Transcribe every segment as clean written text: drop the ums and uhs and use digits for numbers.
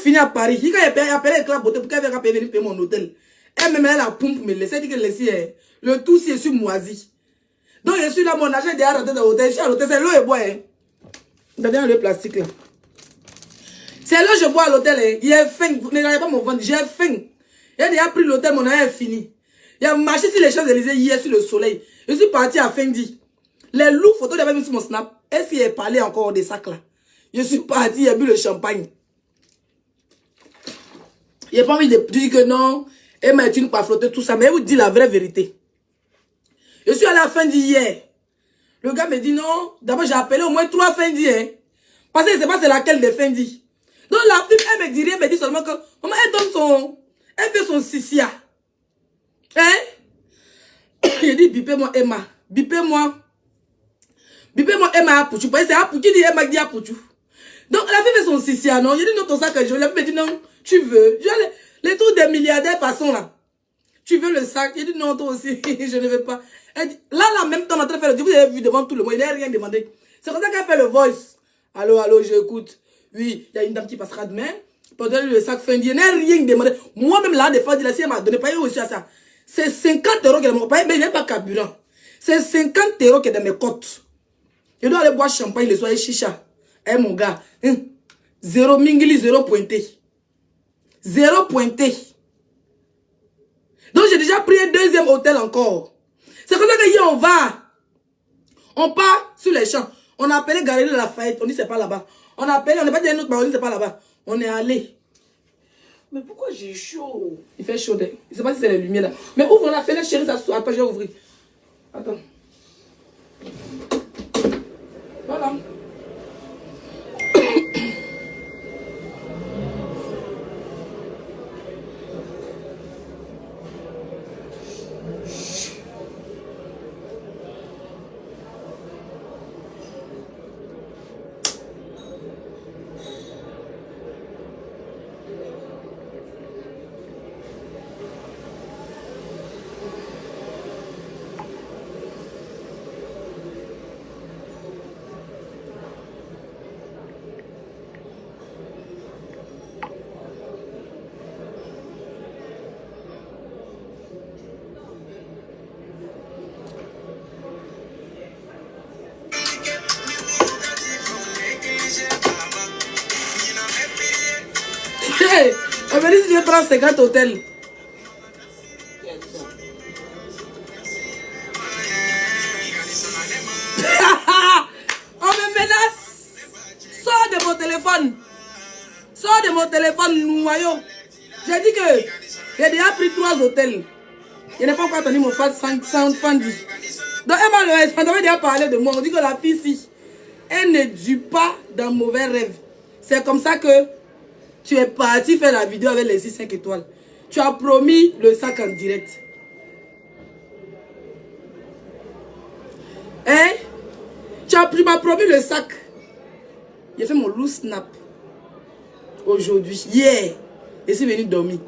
Fini à Paris. Il a appelé avec la beauté pour qu'elle vienne payer mon hôtel. Elle me met la pompe, me laisse. Elle dit que le tout, c'est sur moisi. Donc, je suis là, mon agent est déjà rentré dans l'hôtel. Je suis à l'hôtel, c'est l'eau et bois. Regardez le plastique là. C'est l'eau je bois à l'hôtel. Il est faim. Vous n'avez pas mon ventre. J'ai faim. Il a déjà pris l'hôtel, mon agent est fini. Il a marché sur les Champs-Élysées hier sur le soleil. Je suis parti à Fendi. Les loups photos j'avais mis sur mon snap. Est-ce qu'il a parlé encore des sacs là? Je suis parti, il a bu le champagne. Il n'a pas envie de dire que non. Et m'a dit pas flotter tout ça. Mais il vous dit la vraie vérité. Je suis allé à Fendi hier. Le gars me dit non. D'abord j'ai appelé au moins 3 Fendi. Hein. Parce que je ne sais pas c'est laquelle de Fendi. Donc la fille, elle me dit rien. Elle me dit seulement que maman, elle donne son... Elle fait son sissia. Hein? Il dit bipez-moi Emma. Bipez-moi. Bipez-moi Emma Apouchou. C'est Apouchou qui dit Emma dit Apouchou. Donc la fille fait son sissia, non? Je dis non, ton sac, je me dit non, tu veux. Les tours des milliardaires façon là. Tu veux le sac? Il dit non, toi aussi, je ne veux pas. Elle dit, là, même temps, on est en train de faire le... Vous avez vu devant tout le monde, il n'a rien demandé. C'est comme ça qu'elle fait le voice. Allô, allô, j'écoute. Oui, il y a une dame qui passera demain. Pendant le sac Fendi, il n'a rien demandé. Moi-même, là, des fois, si elle m'a donné, pas eu aussi à ça. C'est 50 € qu'elle m'a payé, mais il n'est pas carburant. C'est 50 € qui est dans mes côtes. Je dois aller boire champagne le soir et chicha. Eh mon gars, zéro mingili, zéro pointé. Zéro pointé. Donc j'ai déjà pris un deuxième hôtel encore. C'est comme ça que hier on va. On part sur les champs. On a appelé Galerie de Lafayette. On dit c'est pas là-bas. On a appelé, on n'est pas dit un autre, mais on dit c'est pas là-bas. On est allé. Mais pourquoi j'ai chaud? Il fait chaud. Je ne sais pas si c'est les lumières là. Mais ouvre la fenêtre chérie, ça se... Attends, je vais ouvrir. Attends. Voilà. On me dit si je vais prendre 50 hôtels. On me menace. Sors de mon téléphone. Sors de mon téléphone, noyau. J'ai dit que j'ai déjà pris 3 hôtels. Je n'ai pas encore attendu mon fan 500 Fendi. Donc elle m'avait déjà parlé de moi. On dit que la fille ici, elle ne dure pas d'un mauvais rêve. C'est comme ça que tu es parti faire la vidéo avec les 6-5 étoiles. Tu as promis le sac en direct. Hein? Tu m'as promis le sac. J'ai fait mon loose snap. Aujourd'hui. Hier. Et c'est venu dormir.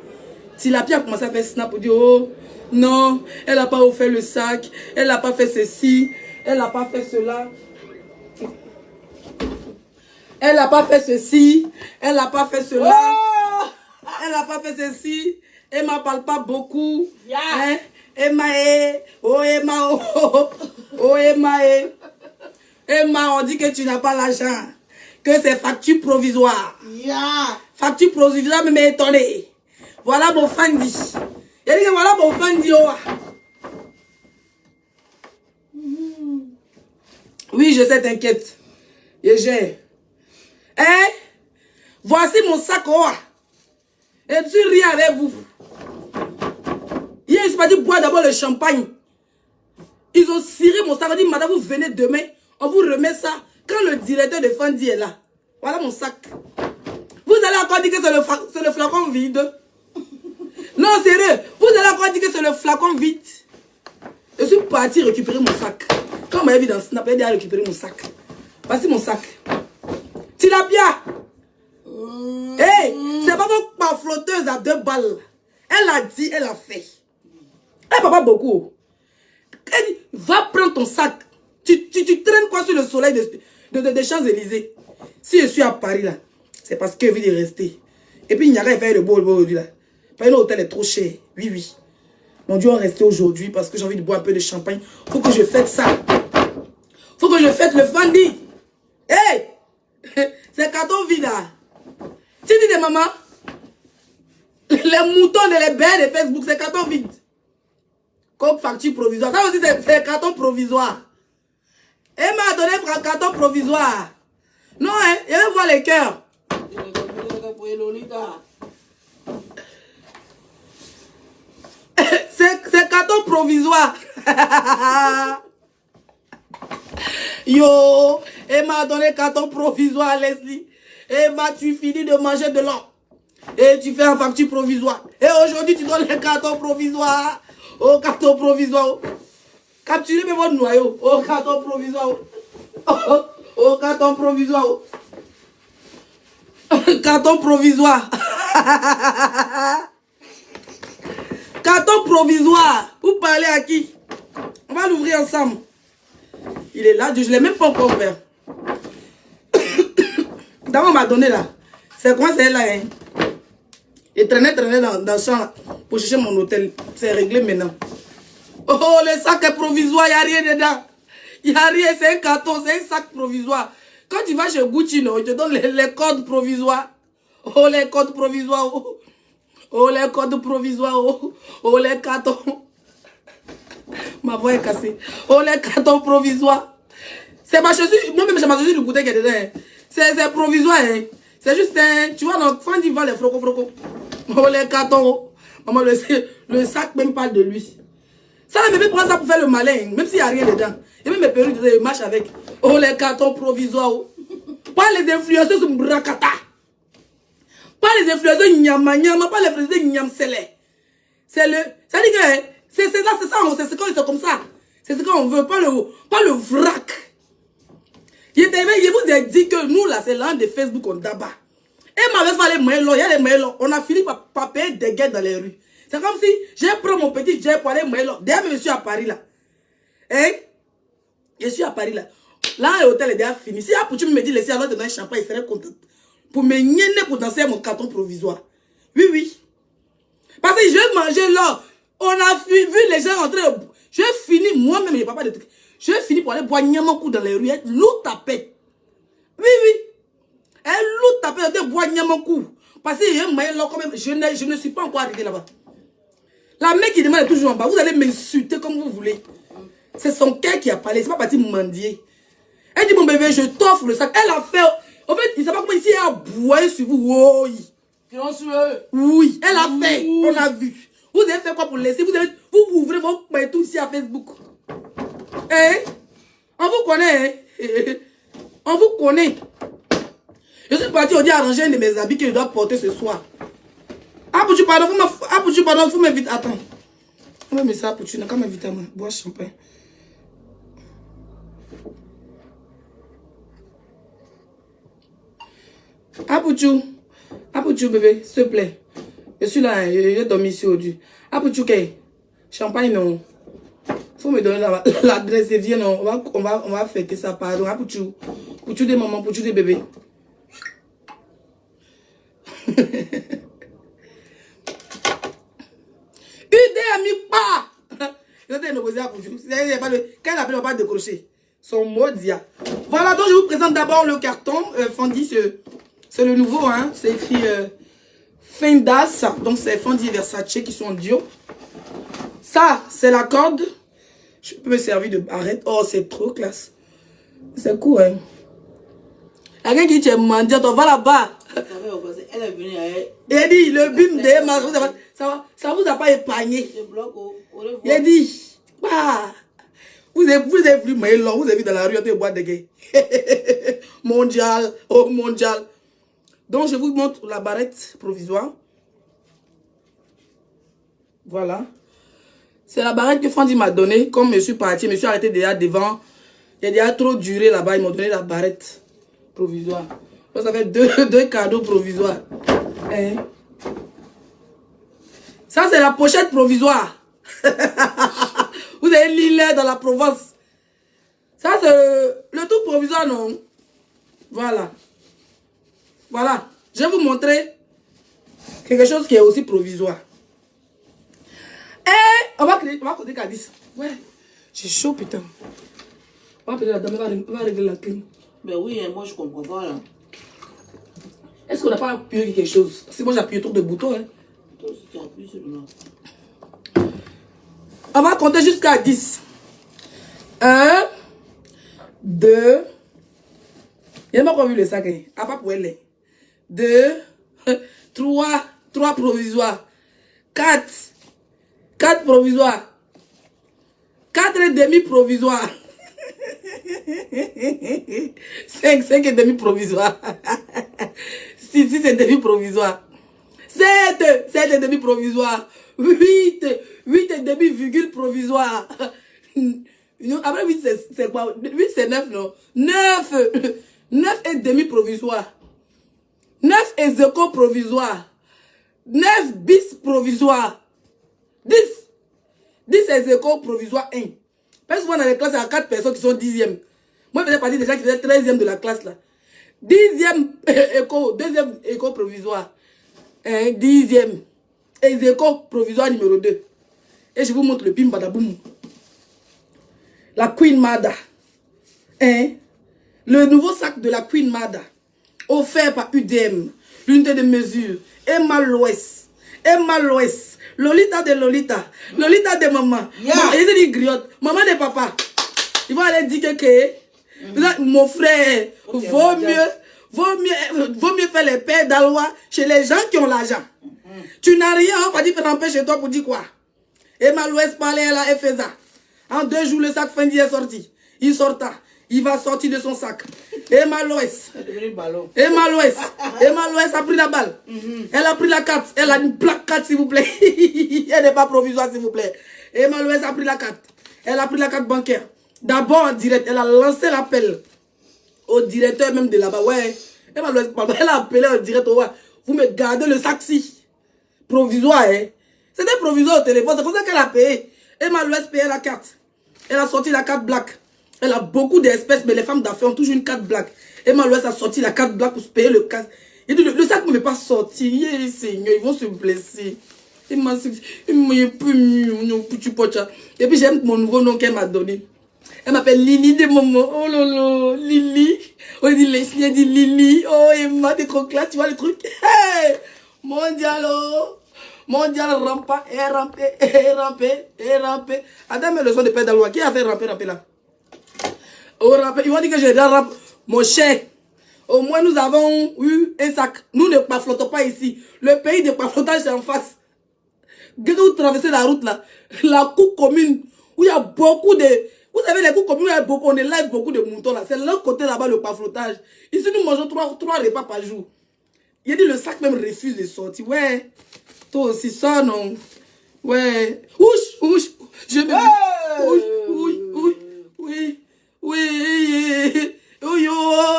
Si la pierre a commencé à faire snap pour dire oh non, elle n'a pas offert le sac. Elle n'a pas fait ceci. Elle n'a pas fait cela. Elle n'a pas fait ceci. Elle n'a pas fait cela. Oh! Elle n'a pas fait ceci. Elle ne m'en parle pas beaucoup. Yeah. Hein? Emma, oh Emma, oh, oh Emma, Emma, on dit que tu n'as pas l'argent. Que c'est facture provisoire. Yeah. Facture provisoire, mais étonné. Voilà mon Fendi. Il dit que voilà mon Fendi. Oh. Oui, je sais, t'inquiète. Et j'ai. Hein? Voici mon sac. Oh. Et tu ris avec vous. Hier, je suis parti boire d'abord le champagne. Ils ont ciré mon sac. Ils ont dit, madame, vous venez demain. On vous remet ça. Quand le directeur de Fendi est là. Voilà mon sac. Vous allez encore dire que c'est le flacon vide. Non, sérieux. Vous allez encore dire que c'est le flacon vide. Je suis parti récupérer mon sac. Quand on m'a vu dans Snap, elle a récupéré mon sac. Voici mon sac. Tilapia. Hey, c'est pas votre flotteuse à 2 balles. Elle a dit, elle a fait. Elle parle pas beaucoup. Elle dit, va prendre ton sac. Tu traînes quoi sur le soleil des Champs-Élysées? Si je suis à Paris là, c'est parce que je veux y rester. Et puis, il n'y a rien à faire de beau aujourd'hui là. Parce que l'hôtel est trop cher. Oui, oui. Mon Dieu, on va rester aujourd'hui parce que j'ai envie de boire un peu de champagne. Faut que je fête ça. Faut que je fête le Fendi. Hey! C'est carton vide là. Tu dis de maman, les moutons de les bêtes de Facebook, c'est carton vide. Comme facture provisoire. Ça aussi, c'est carton provisoire. Elle m'a donné un carton provisoire. Non, hein, je vais voir les cœurs. C'est carton provisoire. Yo, elle m'a donné carton provisoire, Leslie. Et tu finis de manger de l'or. Et tu fais un facture provisoire. Et aujourd'hui, tu donnes les cartons provisoires. Oh, carton provisoire. Capturez mes votre noyau. Oh, carton provisoire. Oh, carton provisoire. Carton provisoire. Carton provisoire. Vous parlez à qui? On va l'ouvrir ensemble. Il est là, je ne l'ai même pas encore ouvert. D'abord, on m'a donné là. C'est comment c'est là, hein? Et traîner dans le champ pour chercher mon hôtel. C'est réglé maintenant. Oh, le sac est provisoire, il n'y a rien dedans. Il n'y a rien, c'est un carton, c'est un sac provisoire. Quand tu vas chez Gucci, non, ils te donnent les codes provisoires. Oh, les codes provisoires. Oh, oh les codes provisoires. Oh, oh les cartons. Ma voix est cassée. Oh, les cartons provisoires. C'est ma chaussure. Moi-même, j'ai ma chaussure du côté qui est dedans. Hein. C'est provisoire. Hein. C'est juste un. Tu vois, dans Fendi vend les frocos. Oh, les cartons. Oh. Maman, le sac même parle de lui. Ça, la bébé prend ça pour faire le malin. Même s'il n'y a rien dedans. Et même mes perruques, ils marchent avec. Oh, les cartons provisoires. Oh. Pas les influenceurs sur Brakata. Pas les influenceurs Nyama Nyama. Pas les influenceurs Nyam Sele. C'est le. Ça dit que. C'est là, c'est ça, c'est comme ça. C'est ce qu'on veut, pas le vrac. Je vous ai dit que nous, là, c'est l'un des Facebook on d'abat. Et ma veste, il y a les mails, on a fini par payer des guettes dans les rues. C'est comme si j'ai pris mon petit jet pour aller mails. D'ailleurs, je suis à Paris, là. Hein? Je suis à Paris, là. Là, l'hôtel est déjà fini. Si tu me dis, laissez alors donner un champagne, il serait content. Pour me nienner pour danser mon carton provisoire. Oui, oui. Parce que je vais manger là. On a vu les gens rentrer. Je finis, moi-même, je n'ai pas de trucs. Je finis pour aller boire Niamakou dans les rues. L'eau tapette. Oui, oui. Elle l'eau tapette, elle boit Niamakou. Parce que je ne suis pas encore arrivé là-bas. La mec qui demande toujours en bas. Vous allez m'insulter comme vous voulez. C'est son cœur qui a parlé. C'est pas parti mendier. Elle dit, mon bébé, je t'offre le sac. Elle a fait. En fait, il ne sait pas comment ici elle a boité sur vous. Oui. Oui, elle a fait. On a vu. Vous avez fait quoi pour laisser? Vous ouvrez vos tout ici à Facebook. Eh? On vous connaît. Hein? On vous connaît. Je suis parti au dit arranger un de mes habits que je dois porter ce soir. Ah, pour tu pardon, vous m'invitez. Attends. On va mettre ça pour tu n'as qu'à m'inviter à moi. Bois champagne. Apouchou, bébé, s'il te plaît. Je suis là, j'ai dormi ici aujourd'hui. Apouchou, champagne, non. Faut me donner l'adresse et viens, non. On va fêter ça, pardon. Apouchou. Pouchou des mamans, pouchou des bébés. Qu'elle appelle, on va pas décrocher. Son mot dia. Voilà, donc je vous présente d'abord le carton. Fendi, c'est le nouveau, hein. C'est écrit Fendas. Donc c'est Fendi et Versace qui sont en duo. Ça, c'est la corde. Je peux me servir de barrette. Oh, c'est trop classe. C'est cool, hein. Quelqu'un qui te mendiant, on va là-bas. Elle est venue. Elle dit, le bim de Emma, ça vous a pas épargné. Il dit, bah, vous avez vu Maïlon, vous avez vu dans la rue, on boîte de gay. Mondial, oh mondial. Donc, je vous montre la barrette provisoire. Voilà. C'est la barrette que Fendi m'a donnée. Comme je suis parti, je me suis arrêté déjà devant. Il a déjà trop duré là-bas, ils m'ont donné la barrette provisoire. Donc, ça fait deux cadeaux provisoires. Hein? Ça, c'est la pochette provisoire. Vous avez l'île dans la Provence. Ça, c'est le tout provisoire, non? Voilà. Voilà. Je vais vous montrer quelque chose qui est aussi provisoire. Et on va côté Cadiz. Ouais, j'ai chaud, putain. On va appeler la dame, elle va régler la clim. Ben oui, moi je comprends pas là. Est-ce qu'on n'a pas appuyé quelque chose? Parce que moi j'ai appuyé trop de boutons. Hein. Toi aussi tu appuies sur le. On va compter jusqu'à 10. 1, 2. Il n'y a pas vu le sac. Hein. À part pour elle. 2, 3. 3 provisoires. 4. 4 provisoires. 4 et demi provisoires. 5 et demi provisoires. 6 et demi provisoires. 7 et demi provisoires. 8 et demi virgule provisoire. Après 8 c'est quoi? 8 c'est 9 non? 9 et demi provisoire. 9 et zéro provisoire. 9 bis provisoire. 10 et zéro provisoire 1. Parce que dans les classes, il y a 4 personnes qui sont 10e. Moi, je faisais partie des gens qui faisaient 13e de la classe là. 10e éco, 2e éco provisoire. 10e. Et éco provisoire numéro 2. Et je vous montre le pim badaboum. La Queen Mada. Le nouveau sac de la Queen Mada. Offert par UDM. L'unité de mesure. Emma Loès. Lolita de Lolita. Lolita de maman. Yeah. Ils disent griotte. Maman de papa. Ils vont aller dire que mon frère, okay, vaut mieux faire les pères d'Alois chez les gens qui ont l'argent. Tu n'as rien, on va dire ramper chez toi pour dire quoi? Emma Loès parlait à la FSA. En 2 jours, le sac Fendi est sorti. Il sorta. Il va sortir de son sac. Emma Loès a pris la balle. Elle a pris la carte. Elle a une plaque 4, s'il vous plaît. Elle n'est pas provisoire, s'il vous plaît. Emma Loès a pris la carte. Elle a pris la carte bancaire. D'abord en direct, elle a lancé l'appel au directeur même de là-bas. Ouais. Emma Loès, elle a appelé en direct. Ouais. Vous me gardez le sac-ci. Provisoire, hein. C'était provisoire au téléphone. C'est pour ça qu'elle a payé. Emma Loès payait la carte. Elle a sorti la carte black. Elle a beaucoup d'espèces, mais les femmes d'affaires ont toujours une carte black. Emma Loès a sorti la carte black pour se payer le casque. Il dit, le sac ne veut pas sortir. Seigneur, ils vont se blesser. Et puis j'aime mon nouveau nom qu'elle m'a donné. Elle m'appelle Lily de Momo. Oh lolo, Lily. On dit Leslie, elle dit Lily. Oh Emma, t'es trop classe, tu vois le truc. Hey, mondial rampa, rampé. Attends, mais le son de Père d'Alois. Qui a fait ramper là? Ils vont dire que j'ai rap. Mon cher, au moins nous avons eu un sac. Nous ne flottons pas ici. Le pays de flottage c'est en face. Dès que vous traversez la route là, la cour commune, où il y a beaucoup de... Vous savez, les cours communes, on élève beaucoup de moutons là. C'est l'autre côté là-bas le flottage. Ici, nous mangeons 3 repas par jour. Il a dit le sac même refuse de sortir. Ouais, toi aussi ça non. Ouais. Ouch. Je me... Oui. Oh,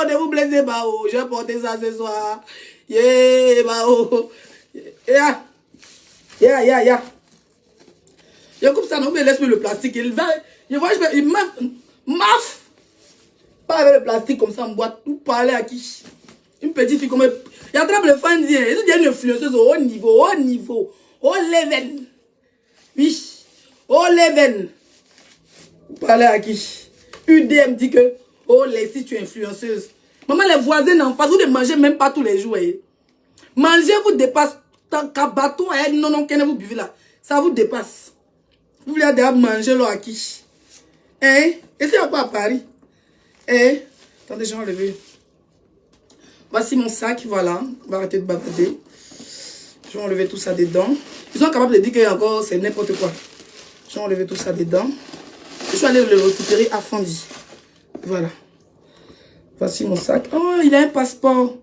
ne vous blessez pas. Je vais porter ça ce soir. Yeah. Je coupe ça, non, mais laisse-moi le plastique. Il maf. Pas avec le plastique comme ça en boîte. Vous parlez à qui? Une petite fille comme... Il attrape le fan dire. Il y a une influenceuse au haut niveau. Au level. Oui. Au level. Vous parlez à qui? UDM dit que, oh, si tu es influenceuse. Maman, les voisins en face, vous ne mangez même pas tous les jours. Manger vous dépasse. Tant bateau, non, qu'est-ce que vous buvez là? Ça vous dépasse. Vous voulez déjà manger là à qui? Et c'est à quoi à Paris? Attendez, j'ai enlevé. Voici mon sac, voilà. On va arrêter de bavarder. Je vais enlever tout ça dedans. Ils sont capables de dire que encore c'est n'importe quoi. Je vais enlever tout ça dedans. Je suis allé le récupérer à Fendi. Voilà. Voici mon sac. Oh, il a un passeport.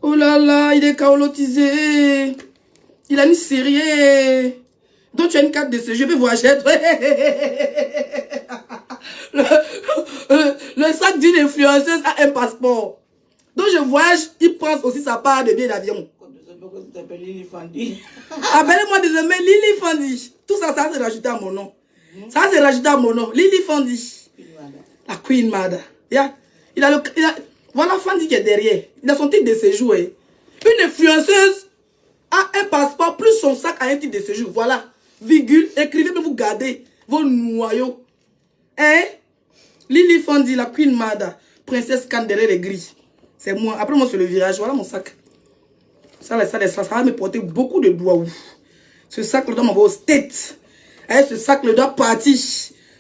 Oh là là, il est caolotisé. Il a une série. Donc tu as une carte de séjour, je vais voyager. Le sac d'une influenceuse a un passeport. Donc je voyage, il prend aussi sa part de billets d'avion. Appelez-moi désormais Lily Fendi. Tout ça, ça s'est rajouté à mon nom. Ça s'est rajouté à mon nom. Lily Fendi. La Queen Mada. Voilà Fendi qui est derrière. Il a son titre de séjour. Une influenceuse a son sac à un titre de séjour. Voilà. Virgule. Écrivez, mais vous gardez vos noyaux. Hein? Lily Fondi, la Queen Mada. Princesse Cannes derrière les grilles. C'est moi. Après moi, c'est le virage. Voilà mon sac. Ça va me porter beaucoup de doigts. Ce sac le doit m'envoyer au state. Hein, ce sac le doit partir.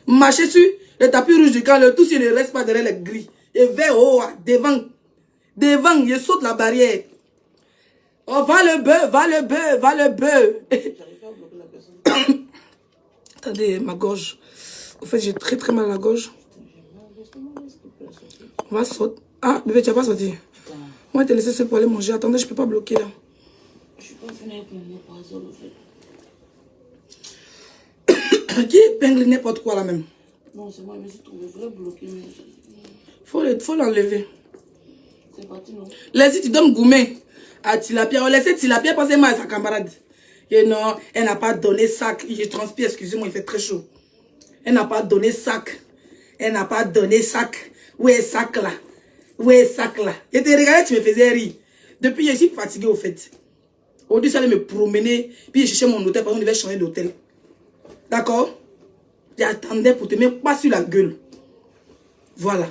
Marcher sur le tapis rouge du camp. Le tout s'il ne reste pas derrière les grilles. Et vers haut, devant. Devant, je saute la barrière. Oh, va le bœuf, va le bœuf, va le bœuf. J'arrive pas à bloquer la personne. Attendez, ma gorge. En fait, j'ai très mal à la gorge. On va sauter. Ah, bébé, tu n'as pas sauté. On va te laisser ça pour aller manger. Attendez, je ne peux pas bloquer là. Je suis pas venue avec mon mot par exemple, en fait. Qui épingle n'importe quoi là même? Non, c'est moi, je me suis trouvé. Je voulais bloquer, mais... Faut l'enlever. C'est parti, non? Laissez, tu donnes gourmet à Tilapia. Laissez Tilapia passer mal à sa camarade. Et non, elle n'a pas donné sac. Je transpire, excusez-moi, il fait très chaud. Elle n'a pas donné sac. Elle n'a pas donné sac. Où est sac là? Où est sac là? Je te regardais, tu me faisais rire. Depuis, je suis fatiguée au fait. Aujourd'hui, ça allait me promener. Puis, je cherchais mon hôtel parce qu'on devait changer d'hôtel. D'accord? J'attendais pour te mettre pas sur la gueule. Voilà.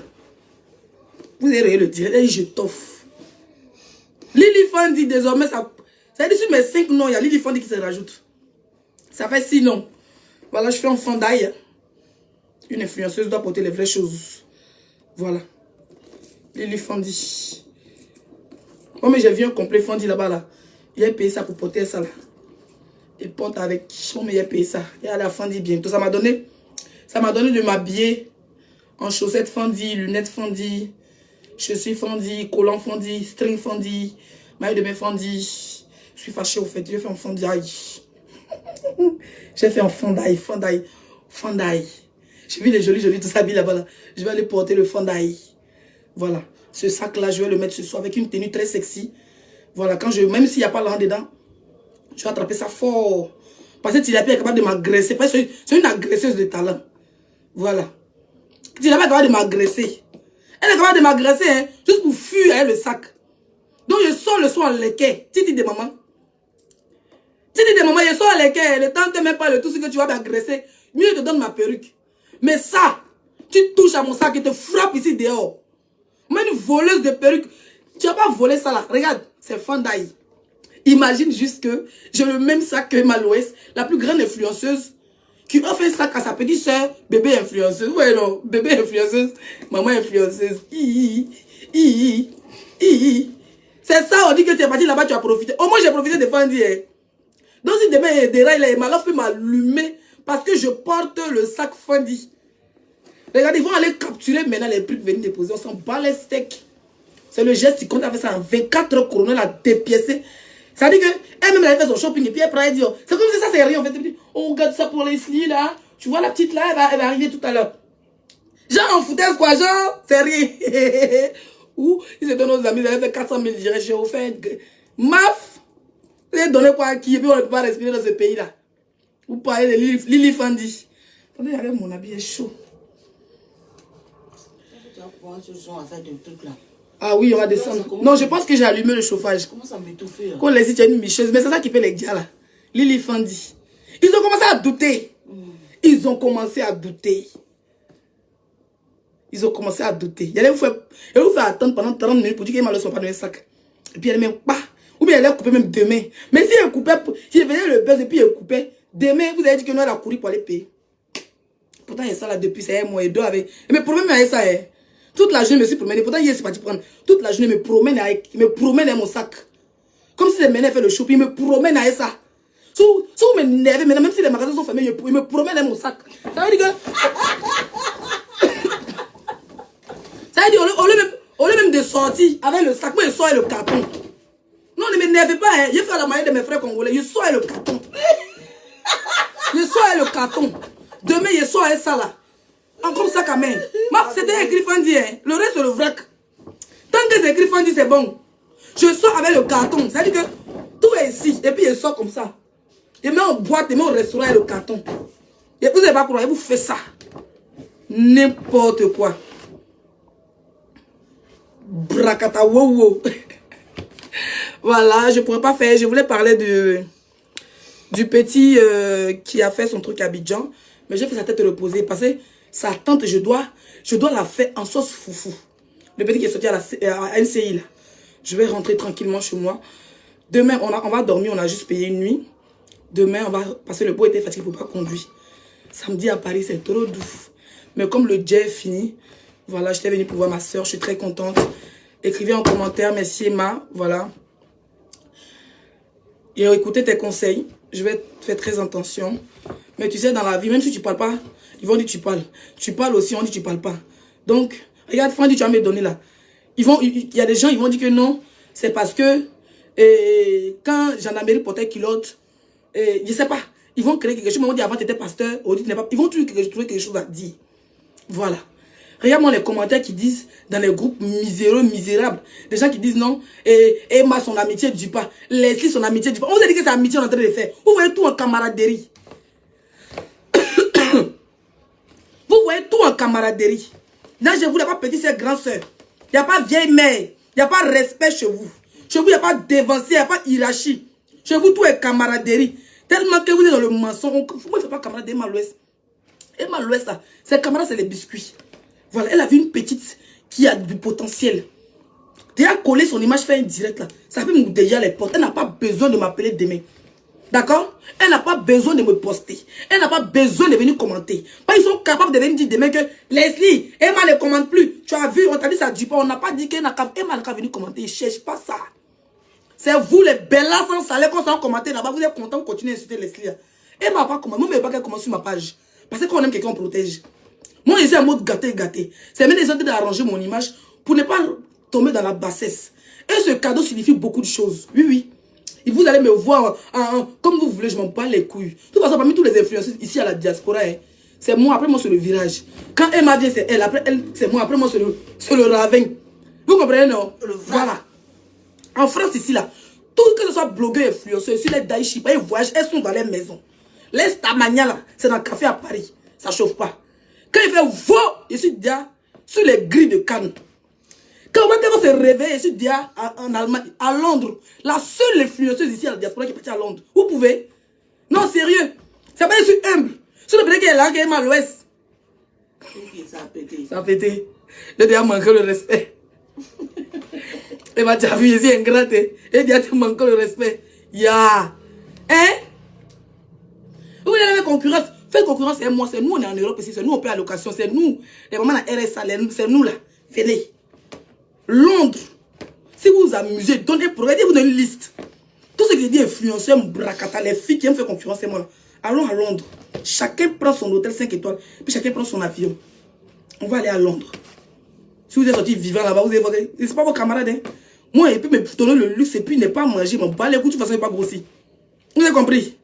Vous avez regardé le direct. Elle dit, je t'offre. Lily Fondi, désormais, ça dit sur mes 5 noms, il y a Lily Fondi qui se rajoute. Ça fait 6 noms. Voilà, je fais un fondaille. Une influenceuse doit porter les vraies choses. Voilà. Lily Fondi. Oh, mais j'ai vu un complet Fondi là-bas, là. Il a payé ça pour porter ça, là. Il porte avec... Oh, mais il a payé ça. Il a la Fondi bientôt. Ça m'a donné de m'habiller en chaussettes Fondi, lunettes Fondi, chaussures Fondi, collants Fondi, string Fondi, maillot de bain Fondi. Je suis fâchée au fait. J'ai fait un fondaille. J'ai fait un fondaille. J'ai vu les jolis tous habillés là-bas. Là. Je vais aller porter le fondaille. Voilà. Ce sac-là, je vais le mettre ce soir avec une tenue très sexy. Voilà. Même s'il n'y a pas l'argent dedans, je vais attraper ça fort. Parce que Tilapia est capable de m'agresser. C'est une agresseuse de talent. Voilà. Tilapia est capable de m'agresser. Elle est capable de m'agresser, hein, juste pour fuir avec le sac. Donc je sors le soir en léquet. Titi de maman. Titi de maman, je sors en léquet. Le temps que même pas le tout ce que tu vas m'agresser. Mieux je te donne ma perruque. Mais ça, tu touches à mon sac et te frappe ici dehors. Moi, une voleuse de perruque. Tu vas pas voler ça là. Regarde, c'est Fondaï. Imagine juste que j'ai le même sac que Malouès, la plus grande influenceuse, qui offre un sac à sa petite soeur, bébé influenceuse. Ouais, non, bébé influenceuse, maman influenceuse. C'est ça, on dit que tu es parti là-bas, tu as profité. Au moins, j'ai profité de Fondi. Hein. Donc, si demain, il y a des rails, Malof peut m'allumer parce que je porte le sac Fondi. Regardez, ils vont aller capturer maintenant les prix venir déposer. On s'en bat les steaks. C'est le geste qui compte à faire ça en 24 heures chrono, la dépiécer. Ça dit que elle-même, elle fait son shopping et puis elle prend et dit, oh, c'est comme si ça, c'est rien en fait. On regarde ça pour Leslie là. Tu vois la petite là, elle va arriver tout à l'heure. Genre en foutaise quoi, genre, c'est rien. Ou, ils se donnent aux amis, ils avaient fait 400 000 direct, j'ai offert. Maf, ils ont donné quoi à qui et puis on ne peut pas respirer dans ce pays là. Vous parlez de Lily Fondi. Attendez, avec mon habit est chaud. Tu vas pouvoir ce son à faire des trucs là. Ah oui, on va descendre. Non, je pense que j'ai allumé le chauffage. Comment ça m'étouffer là? Quand les dit, tu as une micheuse, mais c'est ça qui fait les gars là. Lily Fondi. Ils ont commencé à douter. Ils ont commencé à douter. Ils ont commencé à douter. Il allait vous faire attendre pendant 30 minutes pour dire qu'ils ne sont pas dans un sac. Et puis elle même pas. Ou bien elle allait couper même demain. Mais si elle coupait, si elle faisait le buzz et puis elle coupait, demain vous avez dit que nous elle a couru pour aller payer. Pourtant il y a ça là depuis, c'est un mois et deux avec. Mais le problème c'est ça, hein. Toute la journée, je me suis promené. Pourtant, hier, c'est parti prendre. Toute la journée, il me promène avec mon sac. Comme si les ménés fait le shopping, il me promène avec ça. Si vous m'énervez maintenant, même si les magasins sont fermés, il me promène avec mon sac. Ça veut dire que... Ça veut dire, au lieu même de sortir avec le sac, moi, je sors avec le carton. Non, ne m'énervez pas, hein. Je fais la moyenne de mes frères congolais. Je sors avec le carton. Je sors avec le carton. Demain, je sors avec ça là. Encore ça quand même. C'était écrit Fondi, hein. Le reste c'est le vrac. Tant que c'est écrit Fondi, c'est bon. Je sors avec le carton. Ça veut dire que tout est ici. Et puis je sors comme ça. Je mets en boîte, je mets au restaurant et le carton. Et vous n'avez pas croire, vous faites ça. N'importe quoi. Brakata wow wow. Voilà, je ne pourrais pas faire. Je voulais parler de du petit qui a fait son truc à Abidjan. Mais j'ai fait sa tête reposer parce que sa tante, je dois la faire en sauce foufou. Le petit qui est sorti à la NCI, là. Je vais rentrer tranquillement chez moi. Demain, on va dormir, on a juste payé une nuit. Demain, parce que le beau était fatigué pour pas conduire. Samedi à Paris, c'est trop doux. Mais comme le jet est fini, voilà, j'étais venue pour voir ma soeur, je suis très contente. Écrivez en commentaire, merci Emma, voilà. J'ai écouté tes conseils, je vais faire très attention. Mais tu sais, dans la vie, même si tu parles pas, ils vont dire tu parles. Tu parles aussi, on dit tu parles pas. Donc, regarde, Franck dit tu vas me donner là. Il y a des gens, ils vont dire que non, c'est parce que quand gendarmerie portait culotte, je sais pas, ils vont créer quelque chose, ils vont dire avant tu étais pasteur, ils vont trouver quelque chose à dire. Voilà. Regarde-moi les commentaires qui disent dans les groupes miséreux, misérables. Des gens qui disent non. Et Emma, son amitié du pas. Leslie, son amitié du pas. On vous a dit que c'est amitié on est en train de faire. Vous voyez tout en camaraderie. Vous voyez tout en camaraderie. Là, je vous l'ai pas petit, c'est grand soeur. Il n'y a pas vieille mère. Il n'y a pas respect chez vous. Chez vous, il n'y a pas dévancé, il n'y a pas hiérarchie. Chez vous, tout est camaraderie. Tellement que vous êtes dans le mensonge. Moi, je ne fais pas camaraderie Emma l'Ouest. Emma l'Ouest, ses camarades, c'est les biscuits. Voilà, elle a vu une petite qui a du potentiel. Déjà coller son image, faire une direct là. Ça peut me déjà les portes. Elle n'a pas besoin de m'appeler demain. D'accord? Elle n'a pas besoin de me poster. Elle n'a pas besoin de venir commenter. Ils sont capables de venir dire demain que Leslie, Emma ne commente plus. Tu as vu, on t'a dit ça du pas. On n'a pas dit qu'Emma n'a qu'à venir commenter. Il ne cherche pas ça. C'est vous les bellas sans salaire qu'on s'en commenter là-bas. Vous êtes contents de continuer à insulter Leslie. Emma n'a pas commenté. Moi, je ne veux pas qu'elle commente sur ma page. Parce qu'on aime quelqu'un, on protège. Moi, je suis un mode gâté. C'est même des gens qui ont arrangé mon image pour ne pas tomber dans la bassesse. Et ce cadeau signifie beaucoup de choses. Oui. Et vous allez me voir comme vous voulez, je m'en bats les couilles. De toute façon, parmi tous les influenceurs ici à la diaspora, c'est moi, après moi, c'est le virage. Quand Emma vient, c'est elle, après elle, c'est moi, après moi, c'est le ravin. Vous comprenez, non? Voilà. En France, ici, là, tout que ce soit blogueur, influenceur, ici, les Daïchi, ils voyagent, elles sont dans les maisons. Les Stamania, là, c'est dans le café à Paris. Ça ne chauffe pas. Quand il fait vo, je suis déjà sur les grilles de Cannes. Quand on se réveille, je suis déjà en Allemagne, à Londres. La seule influenceuse ici à la diaspora qui est partie à Londres. Vous pouvez? Non, sérieux. C'est pas que je suis humble. C'est le petit qui est là, qui est mal à l'ouest. Ça a pété. Ça a pété. J'ai déjà manqué le respect. Et ma déjà vu ici ingrate. Et déjà tu manques le respect. Ya. Hein? Vous avez la concurrence. Faites concurrence, c'est moi, c'est nous, on est en Europe ici, c'est nous, on paie à location, c'est nous, les mamans à RSA, c'est nous là. Venez. Londres. Si vous vous amusez, donnez pour vous une liste. Tout ce qui dit influenceur, bracata, les filles qui aiment faire concurrence, c'est moi là. Allons à Londres. Chacun prend son hôtel 5 étoiles, puis chacun prend son avion. On va aller à Londres. Si vous êtes sorti vivant là-bas, vous êtes, c'est pas vos camarades, hein. Moi, et puis me donner le luxe, et puis ne pas manger, mon bas les coups, de toute façon, il n'est pas grossi. Vous avez compris?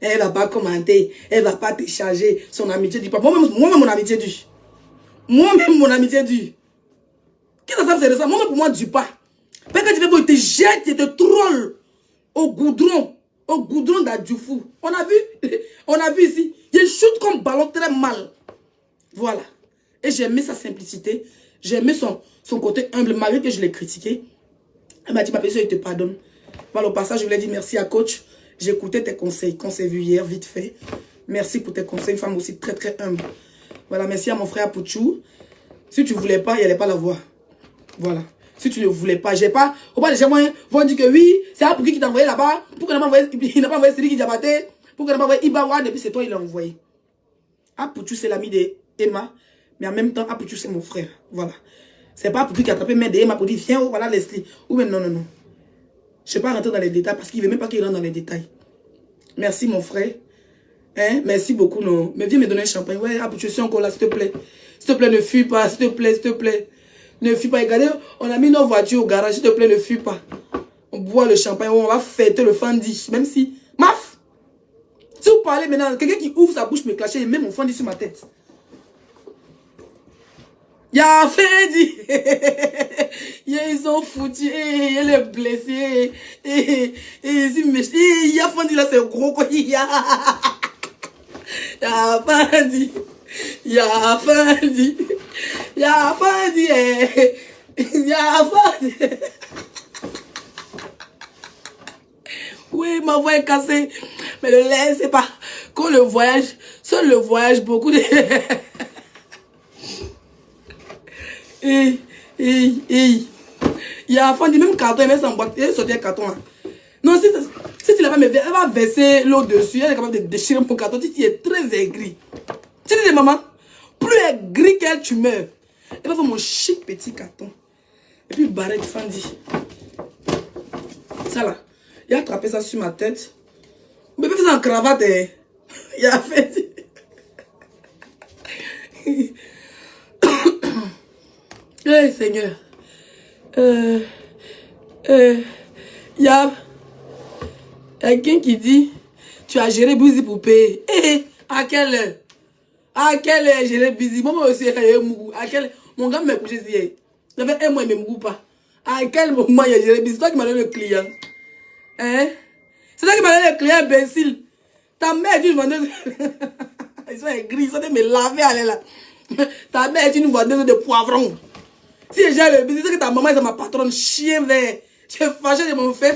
Elle va pas commenter, elle va pas te charger son amitié du papa. Moi-même, mon amitié du. Moi-même, mon amitié du. Qu'est-ce que ça c'est ça? Moi-même, pour moi, du pas. Parce que tu fais quoi, il te jette, il te troll au goudron d'Adjoufou. On a vu ici. Il shoot comme ballon très mal. Voilà. Et j'ai aimé sa simplicité. J'ai aimé son côté humble, malgré que je l'ai critiqué. Elle m'a dit, ma personne, je te pardonne. Voilà, au passage, je voulais dire merci à coach. J'ai écouté tes conseils qu'on s'est vu hier, vite fait. Merci pour tes conseils, une femme aussi très très humble. Voilà, merci à mon frère Pouchou. Si tu ne voulais pas, il n'y allait pas la voir. Voilà. Si tu ne voulais pas, j'ai pas. Au bas, les gens vont dire que oui, c'est Apouki qui t'a envoyé là-bas. Pourquoi il n'a pas envoyé Siri qui Diabaté? Pourquoi il n'a pas envoyé Ibawa? Depuis c'est toi, il l'a envoyé. Apouchou, c'est l'ami d'Emma. Mais en même temps, Apouchou, c'est mon frère. Voilà. C'est pas Apouki qui a attrapé main d'Emma pour dire viens, oh, voilà Leslie. Ou bien non. Je ne vais pas rentrer dans les détails parce qu'il ne veut même pas qu'il rentre dans les détails. Merci mon frère. Hein? Merci beaucoup. Non. Mais viens me donner un champagne. Ouais, je suis encore là, s'il te plaît. S'il te plaît, ne fuis pas. S'il te plaît. Ne fuis pas. Regardez, on a mis nos voitures au garage. S'il te plaît, ne fuis pas. On boit le champagne. On va fêter le Fendi. Même si... Maf! Si vous parlez maintenant, quelqu'un qui ouvre sa bouche me clasher et met mon Fendi sur ma tête. Y'a Fendi! Ils ont foutu, elle est blessée. Il y a Fendi là, c'est gros quoi. Il y a Fendi. Oui, ma voix est cassée. Mais le lait, c'est pas... Quand le voyage, seul le voyage, beaucoup de... Il y a un fond, même carton, il met ça en boîte, il sorti un carton. Hein. Non, si tu l'as pas, elle va verser l'eau dessus, elle est capable de déchirer mon carton, tu es très aigri. Tu dis, maman, plus aigri qu'elle, tu meurs. Elle va faire mon chic petit carton. Et puis, barrette Fendi. Ça là, il a attrapé ça sur ma tête. Mais il fait ça en cravate. Hein. Il a fait... Hey, Seigneur. Il y a quelqu'un qui dit tu as géré busy pour payer. À quelle heure? À quelle heure géré busy? Moi aussi, à quel... Mon gars m'a couché hier. Ça fait un mois, il ne me mou pas. À quel moment il a géré busy? C'est toi qui m'as donné le client. Hein? C'est toi qui m'as donné le client, imbécile. Ta mère est une vendeuse. Ils sont aigris, ils sont de me laver, allez là. Ta mère est une vendeuse de poivrons. Si j'ai le business, c'est que ta maman est ma patronne, chien vert. Tu es fâché de mon fin.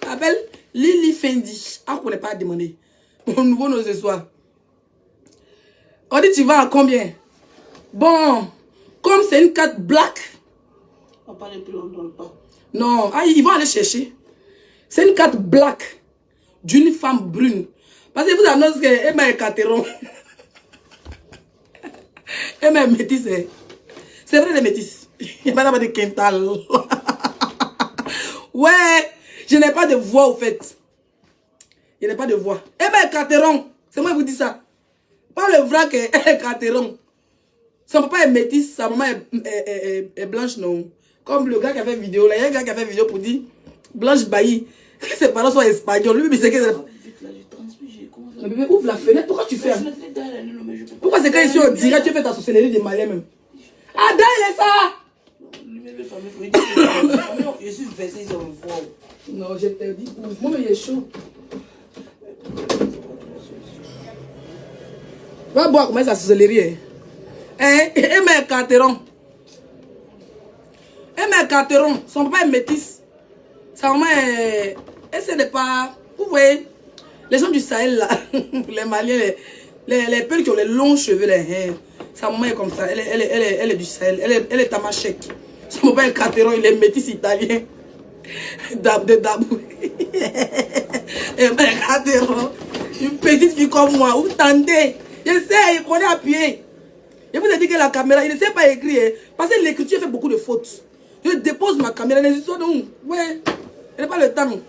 Appelle Lily Fendi. Ah, on ne connaît pas demander. Mon nouveau nom ce soir. On dit tu vas à combien? Bon, comme c'est une carte black. On parle de plus, on ne donne pas. Non, ah, ils vont aller chercher. C'est une carte black d'une femme brune. Parce que vous annoncez qu'elle m'a écartéron. Elle m'a métisse. C'est vrai les métis. Il n'y a pas de quintal. Ouais, je n'ai pas de voix au fait. Je n'ai pas de voix. Eh ben, Cateron. C'est moi qui vous dis ça. Pas le vrai que Cateron. Son papa est métis, sa maman est blanche, non. Comme le gars qui a fait vidéo, là, il y a un gars qui a fait vidéo pour dire Blanche Bailly. Que ses parents sont espagnols. Lui, c'est que... Le bébé, ouvre la fenêtre. Pourquoi tu fais? Pourquoi c'est quand ils sont en direct, tu fais ta sorcellerie de malais même? Ah, d'ailleurs, ça! Je suis versé sur mon foie. Non, je te dis, moi, mais il est chaud. Va boire, comment ça sorcellerie? Hein? Et mes carterons. Et mes carterons. Son papa est métis. Sa maman est. Essaie de pas. Vous voyez, les gens du Sahel, là, les Maliens, les peuples qui ont les longs cheveux, les hains. Sa maman est comme ça, elle est du Sahel, elle est tamashek. Son papa est carteron, il est métis italien. De Dabou. Et ben carteron, une petite fille comme moi, vous tendez. Je sais, il connaît appuyer. Je vous ai dit que la caméra, il ne sait pas écrire. Parce que l'écriture fait beaucoup de fautes. Je dépose ma caméra, les histoires donc. Ouais, je n'ai pas le temps.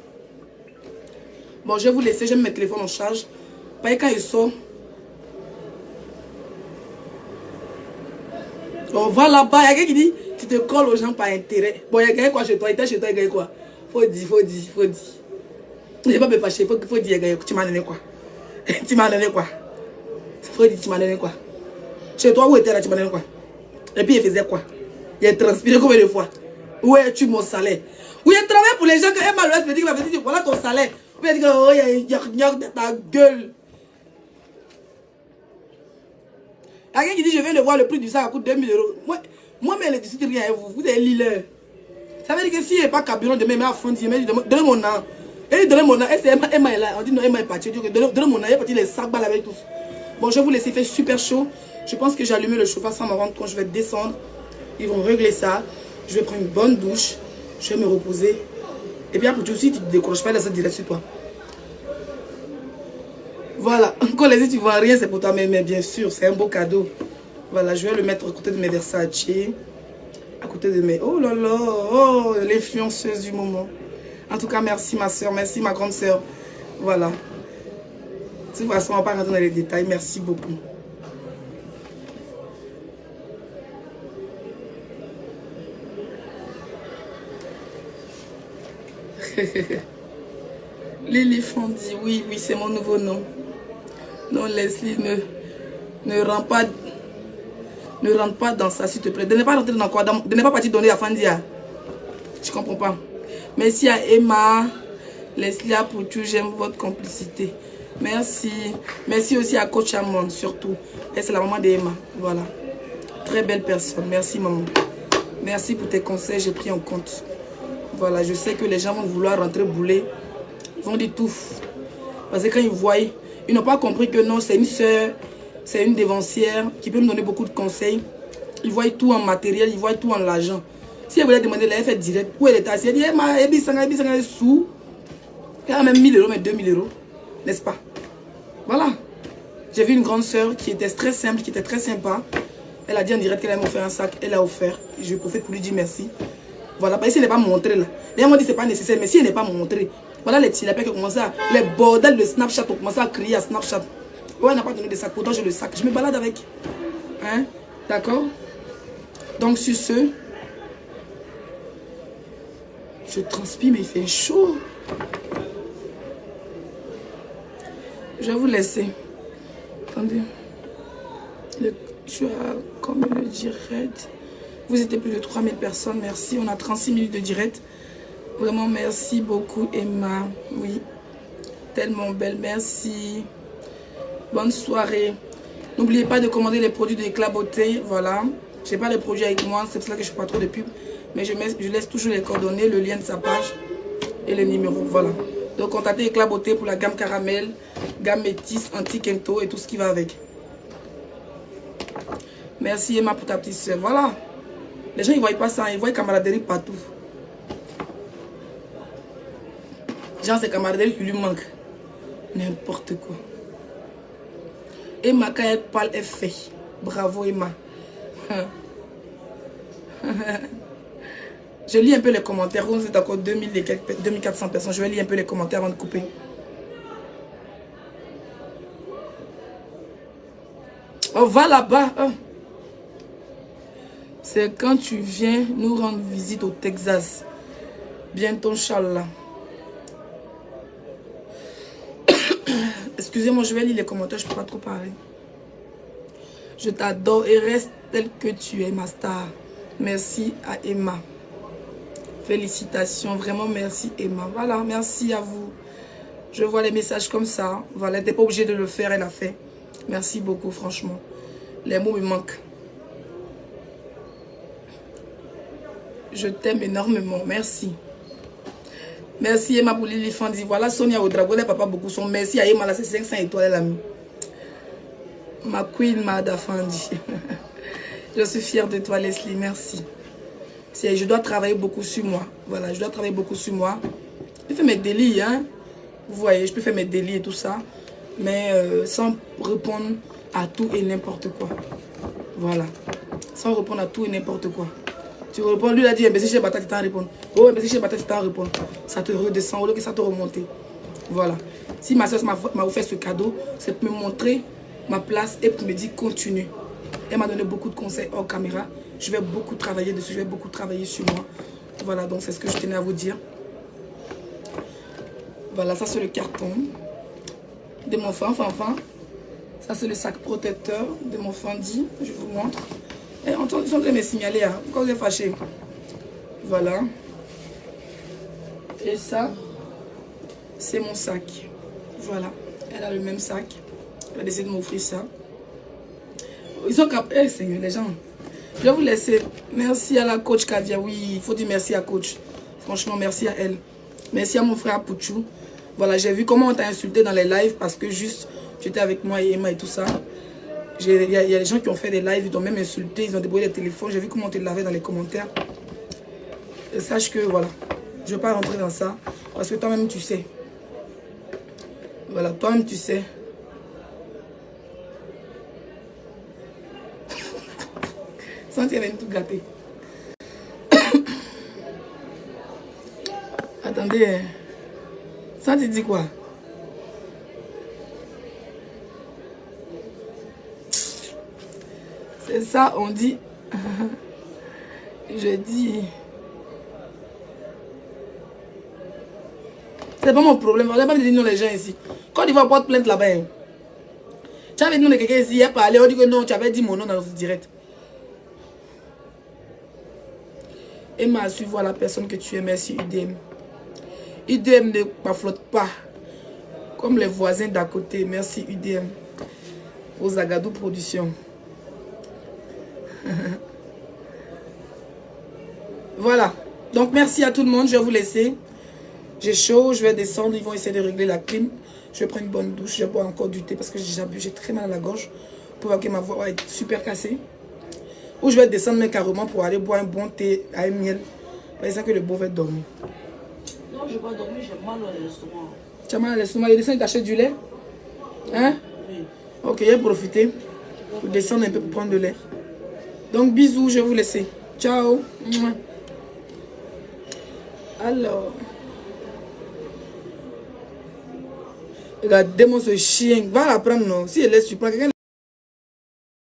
Bon, je vais vous laisser, je vais mettre mes téléphones en charge. Parce que quand il sort. On va là-bas, il y a quelqu'un qui dit tu te colles aux gens par intérêt. Bon, il y a quelqu'un quoi chez toi, il était chez toi, il y a quelqu'un quoi. Faut dire. Je ne vais pas me fâcher, faut dire, tu m'as donné quoi. Tu m'as donné quoi. Faut dire, tu m'as donné quoi. Chez toi, où était là, tu m'as donné quoi. Et puis il faisait quoi. Il a transpiré combien de fois. Où es-tu mon salaire. Oui, il travaille pour les gens que Emma Louest me dit qu'il va venir, voilà ton salaire. Ou il dit que oh, il y a de ta gueule. Il y a quelqu'un qui dit je viens de voir le prix du sac à coûte 2000 €. Moi, mais elle ne décide rien, vous êtes l'île. Ça veut dire que si il n'est pas carburant demain, mais à fond, donnez mon nom. Et donnez mon nom. Et c'est Emma est là. On dit non, Emma est partie. Donnez mon nom. Elle est partie les sacs balles avec tous. Bon, je vais vous laisser, il fait super chaud. Je pense que j'ai allumé le chauffage sans me rendre compte. Je vais descendre. Ils vont régler ça. Je vais prendre une bonne douche. Je vais me reposer. Et puis après, tu aussi, tu ne te décroches pas, laisse ça direct sur toi. Voilà. Quand les tu vois rien, c'est pour toi. Mais bien sûr, c'est un beau cadeau. Voilà, je vais le mettre à côté de mes Versace. À côté de mes... Oh là là, oh, l'influenceuse du moment. En tout cas, merci ma soeur, merci ma grande soeur. Voilà. De toute façon, on ne va pas rentrer dans les détails. Merci beaucoup. Lily Fendi, oui, c'est mon nouveau nom. Non, Leslie, ne rentre pas dans ça, s'il te plaît. Ne pas rentrer dans quoi, de ne pas partir donner à Fandia. Je comprends pas. Merci à Emma, Leslie pour tout, j'aime votre complicité. Merci. Merci aussi à Coach Amon, surtout. Et c'est la maman d'Emma. Voilà. Très belle personne. Merci, maman. Merci pour tes conseils, j'ai pris en compte. Voilà, je sais que les gens vont vouloir rentrer bouler. Ils vont dire tout. Parce que quand ils voient, ils n'ont pas compris que non, c'est une soeur, c'est une dévancière qui peut me donner beaucoup de conseils. Ils voient tout en matériel, ils voient tout en l'argent. Si elle voulait demander, elle fait direct. Où elle est assise, elle dit, elle est sous. Elle a même 1000 euros, mais 2000 euros. N'est-ce pas? Voilà. J'ai vu une grande soeur qui était très simple, qui était très sympa. Elle a dit en direct qu'elle allait m'offrir un sac. Elle a offert. Je profite pour lui dire merci. Voilà. Parce que si elle n'est pas montrée là. Les gens m'ont dit que ce n'est pas nécessaire, mais si elle n'est pas montrée. Voilà les petits lapins qui ont commencé à... Les bordels de Snapchat ont commencé à crier à Snapchat. Ouais, elle n'a pas donné de sac. Pourtant, j'ai le sac. Je me balade avec. Hein? D'accord? Donc, sur ce... Je transpire, mais il fait chaud. Je vais vous laisser. Attendez. Tu as, comme le direct. Vous étiez plus de 3000 personnes. Merci. On a 36 minutes de direct. Vraiment, merci beaucoup, Emma. Oui. Tellement belle. Merci. Bonne soirée. N'oubliez pas de commander les produits de Éclat Beauté. Voilà. Je n'ai pas les produits avec moi. C'est pour ça que je ne fais pas trop de pub. Mais je laisse toujours les coordonnées, le lien de sa page et le numéro. Voilà. Donc, contactez Éclat Beauté pour la gamme caramel, gamme métis, anti-kento et tout ce qui va avec. Merci Emma pour ta petite soeur. Voilà. Les gens, ils ne voient pas ça. Ils voient camaraderie partout. Genre, c'est camaraderie qui lui manque. N'importe quoi. Emma, quand elle parle, elle fait. Bravo Emma. Je lis un peu les commentaires. Vous êtes encore 2400 personnes. Je vais lire un peu les commentaires avant de couper. Oh, va là-bas. Oh. C'est quand tu viens nous rendre visite au Texas. Bientôt, Inch'Allah. Excusez-moi, je vais lire les commentaires. Je ne peux pas trop parler. Je t'adore et reste tel que tu es, ma star. Merci à Emma. Félicitations, vraiment merci Emma. Voilà, merci à vous. Je vois les messages comme ça. Voilà, elle n'était pas obligée de le faire, elle a fait. Merci beaucoup, franchement. Les mots me manquent. Je t'aime énormément, merci. Merci Emma pour Lily Fandi. Voilà, Sonia au dragon, les papas beaucoup sont. Merci à Emma, là c'est 500 étoiles, elle a mis. Ma queen, Mada Fandi. Je suis fière de toi, Leslie, merci. Je dois travailler beaucoup sur moi. Voilà, je dois travailler beaucoup sur moi. Je fais mes délits, hein. Vous voyez, je peux faire mes délits et tout ça. Mais sans répondre à tout et n'importe quoi. Voilà. Sans répondre à tout et n'importe quoi. Tu réponds, lui il a dit, si j'ai battu, tu t'en réponds. Oh, si j'ai battu, tu t'en réponds. Ça te redescend au lieu que ça te remonte. Voilà. Si ma soeur m'a offert ce cadeau, c'est pour me montrer ma place et pour me dire continue. Elle m'a donné beaucoup de conseils hors caméra. Je vais beaucoup travailler dessus, je vais beaucoup travailler sur moi. Voilà, donc c'est ce que je tenais à vous dire. Voilà, ça c'est le carton de mon fanfan. Ça c'est le sac protecteur de mon Fendi. Je vous montre. Et ils sont en train de me signaler. Hein. Pourquoi vous êtes fâchés? Voilà. Et ça, c'est mon sac. Voilà. Elle a le même sac. Elle a décidé de m'offrir ça. Ils sont capables. Eh, Seigneur, les gens. Je vais vous laisser. Merci à la coach Kadia. Oui, il faut dire merci à coach. Franchement, merci à elle. Merci à mon frère Pouchou. Voilà, j'ai vu comment on t'a insulté dans les lives parce que juste, tu étais avec moi et Emma et tout ça. Il y a des gens qui ont fait des lives, ils t'ont même insulté, ils ont débrouillé les téléphones. J'ai vu comment on te l'avait dans les commentaires. Et sache que, voilà, je ne vais pas rentrer dans ça parce que toi-même, tu sais. Voilà, toi-même, tu sais. Sans qu'elle vienne tout gâter. Attendez. Ça, tu dis quoi? C'est ça, on dit. Je dis. C'est pas mon problème. On n'a pas dit non les gens ici. Quand ils vont porter plainte là-bas. Hein. Tu avais dit non de quelqu'un ici, il a parlé, on dit que non, tu avais dit mon nom dans notre direct. Emma a su voir la personne que tu es. Merci UDM. UDM ne flotte pas. Comme les voisins d'à côté. Merci UDM. Aux Agadou Productions. Voilà. Donc merci à tout le monde. Je vais vous laisser. J'ai chaud, je vais descendre, ils vont essayer de régler la clim. Je vais prendre une bonne douche, je vais boire encore du thé parce que j'ai déjà bu, j'ai très mal à la gorge. Pour voir que ma voix va être super cassée. Ou je vais descendre mais carrément pour aller boire un bon thé à un miel. Par exemple que le beau va dormir. Non, je ne vais pas dormir, j'ai mal à l'estomac. Tu as mal à l'estomac, il descend et t'achète du lait? Hein? Oui. Ok, je vais profiter pour descendre un peu pour prendre de lait. Donc bisous, je vais vous laisser. Ciao. Alors. Regardez-moi ce chien. Va la prendre, non? Si elle laisse, tu prends quelqu'un.